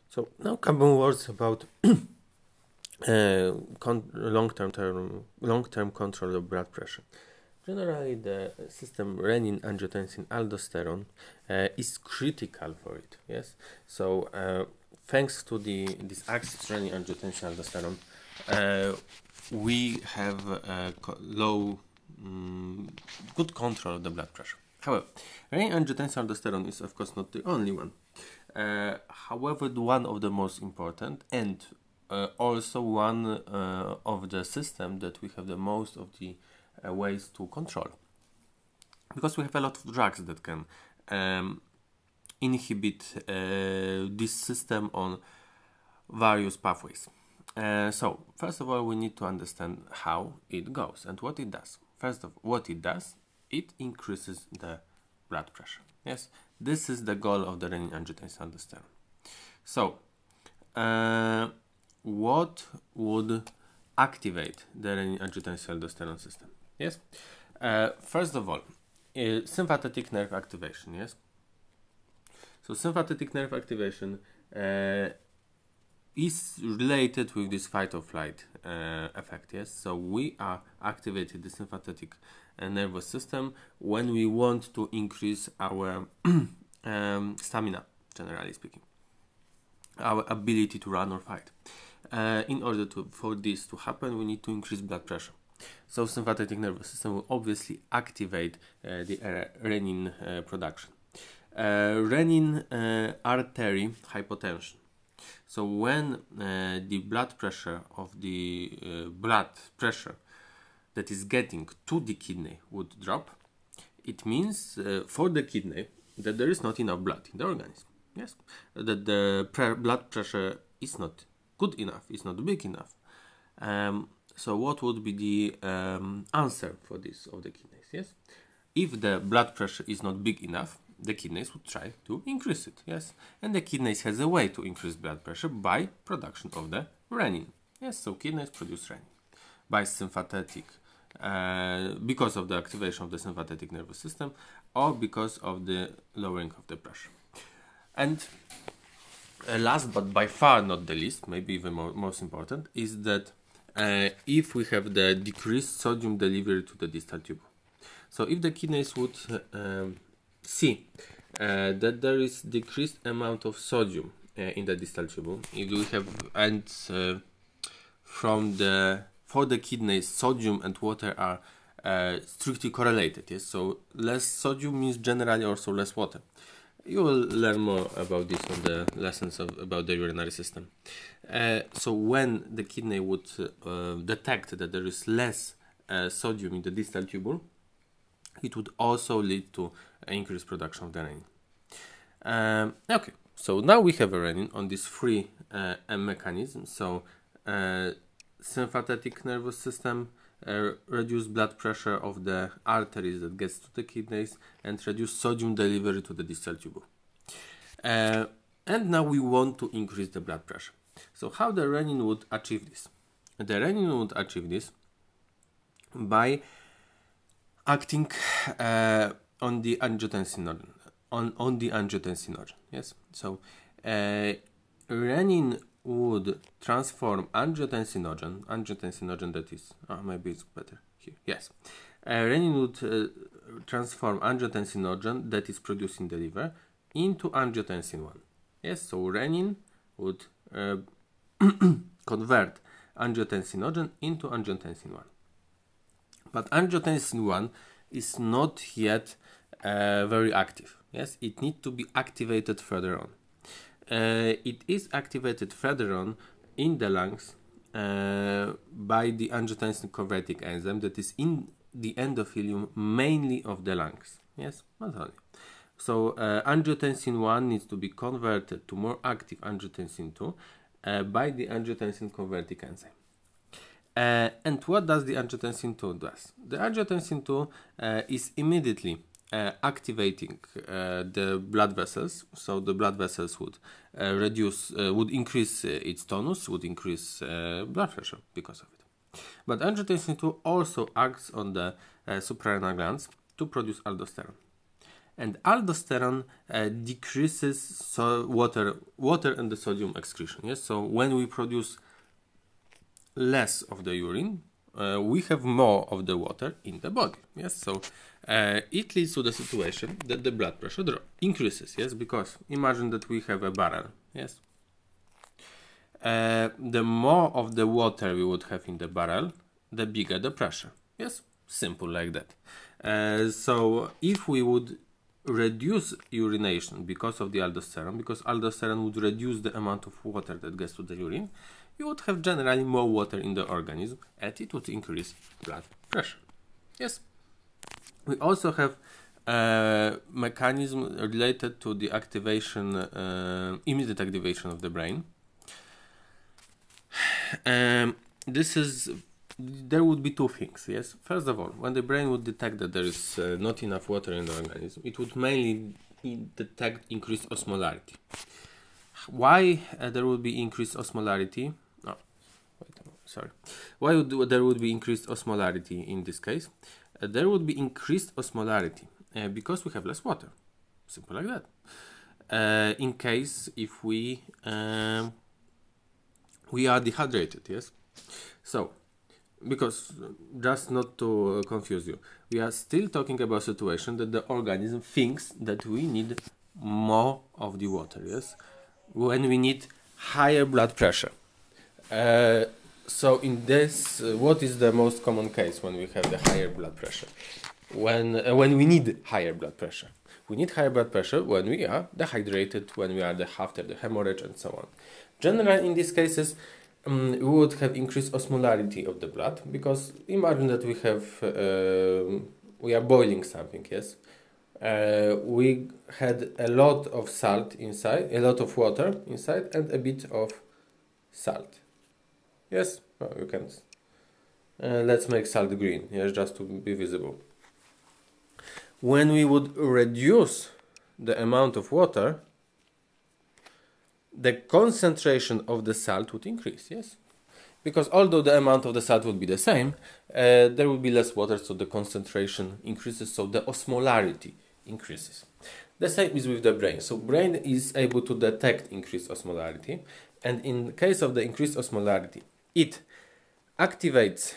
So now couple words about long-term control of blood pressure. Generally, the system renin, angiotensin, aldosterone is critical for it. Yes, so thanks to this axis renin, angiotensin, aldosterone, we have good control of the blood pressure. However, renin, angiotensin, aldosterone is of course not the only one. However, one of the most important and also one of the system that we have the most of the ways to control, because we have a lot of drugs that can inhibit this system on various pathways. So first of all, we need to understand how it goes and what it does. First of all, what it does, it increases the blood pressure. Yes, this is the goal of the renin, angiotensin, aldosterone. So what would activate the renin, angiotensin, aldosterone system? Yes, first of all, sympathetic nerve activation. Yes, so sympathetic nerve activation is related with this fight or flight effect. Yes, so we are activating the sympathetic nervous system when we want to increase our stamina, generally speaking, our ability to run or fight. In order for this to happen, we need to increase blood pressure. So sympathetic nervous system will obviously activate the renin production. Renin artery hypotension. So when the blood pressure of the blood pressure that is getting to the kidney would drop, it means for the kidney that there is not enough blood in the organism. Yes, that the blood pressure is not good enough, it's not big enough. So what would be the answer for this of the kidneys? Yes, if the blood pressure is not big enough, the kidneys would try to increase it. Yes, and the kidneys has a way to increase blood pressure by production of the renin. Yes, so kidneys produce renin by sympathetic, because of the activation of the sympathetic nervous system or because of the lowering of the pressure. And last but by far not the least, maybe even most important, is that if we have the decreased sodium delivery to the distal tube. So if the kidneys would see that there is decreased amount of sodium in the distal tube, if we have for the kidneys, sodium and water are strictly correlated. Yes, so less sodium means generally also less water. You will learn more about this on the lessons about the urinary system. So when the kidney would detect that there is less sodium in the distal tubule, it would also lead to increased production of the renin. Okay, so now we have a renin on these three mechanisms. So sympathetic nervous system, reduce blood pressure of the arteries that gets to the kidneys, and reduce sodium delivery to the distal tubule. And now we want to increase the blood pressure. So how the renin would achieve this? The renin would achieve this by acting on the angiotensinogen, on the angiotensinogen. Yes, so renin would transform angiotensinogen that is, maybe it's better here, yes. Renin would transform angiotensinogen that is produced in the liver into angiotensin 1. Yes, so renin would convert angiotensinogen into angiotensin 1. But angiotensin 1 is not yet very active. Yes, it needs to be activated further on. It is activated further on in the lungs by the angiotensin converting enzyme that is in the endothelium, mainly of the lungs. Yes, not only. So angiotensin 1 needs to be converted to more active angiotensin 2 by the angiotensin converting enzyme. And what does the angiotensin 2 do? The angiotensin 2 is immediately activating the blood vessels. So the blood vessels would would increase its tonus, would increase blood pressure because of it. But angiotensin 2 also acts on the suprarenal glands to produce aldosterone. and aldosterone decreases water and the sodium excretion. Yes, so when we produce less of the urine, we have more of the water in the body. Yes, so it leads to the situation that the blood pressure increases. Yes, because imagine that we have a barrel. Yes, the more of the water we would have in the barrel, the bigger the pressure. Yes, simple like that. So if we would reduce urination because of the aldosterone, because aldosterone would reduce the amount of water that gets to the urine, you would have generally more water in the organism, and it would increase blood pressure. Yes. We also have a mechanism related to the activation, immediate activation of the brain. There would be two things. Yes. First of all, when the brain would detect that there is not enough water in the organism, it would mainly detect increased osmolarity. Why there would be increased osmolarity? Why there would be increased osmolarity in this case? There would be increased osmolarity because we have less water. Simple like that. In case if we are dehydrated, yes. So, because just not to confuse you, we are still talking about a situation that the organism thinks that we need more of the water, yes, when we need higher blood pressure. So in this, what is the most common case when we have the higher blood pressure? When we need higher blood pressure. We need higher blood pressure when we are dehydrated, when we are after the hemorrhage and so on. Generally, in these cases, we would have increased osmolarity of the blood, because imagine that we are boiling something, yes? We had a lot of salt inside, a lot of water inside, and a bit of salt. Yes, well, you can. Let's make salt green, yes, just to be visible. When we would reduce the amount of water, the concentration of the salt would increase, yes? Because although the amount of the salt would be the same, there would be less water, so the concentration increases, so the osmolarity increases. The same is with the brain. So brain is able to detect increased osmolarity, and in case of the increased osmolarity, it activates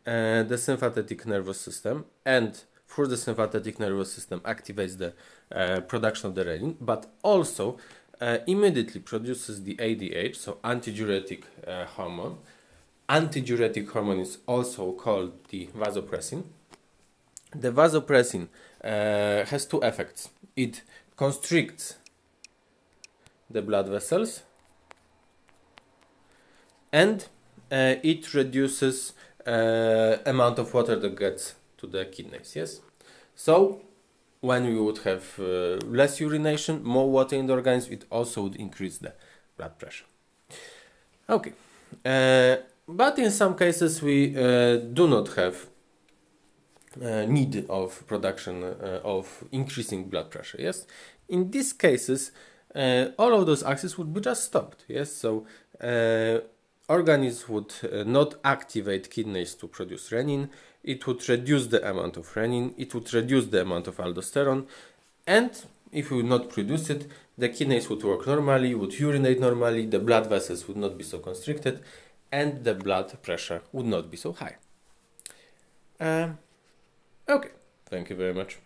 the sympathetic nervous system, and through the sympathetic nervous system activates the production of the renin, but also immediately produces the ADH, so antidiuretic hormone. Antidiuretic hormone is also called the vasopressin. The vasopressin has two effects. It constricts the blood vessels, and it reduces amount of water that gets to the kidneys. Yes, so when we would have less urination, more water in the organism, it also would increase the blood pressure. Okay, but in some cases we do not have need of production of increasing blood pressure. Yes, in these cases, all of those axes would be just stopped. Yes, so organism would not activate kidneys to produce renin. It would reduce the amount of renin, it would reduce the amount of aldosterone, and if we would not produce it, the kidneys would work normally, would urinate normally, the blood vessels would not be so constricted, and the blood pressure would not be so high. Okay, thank you very much.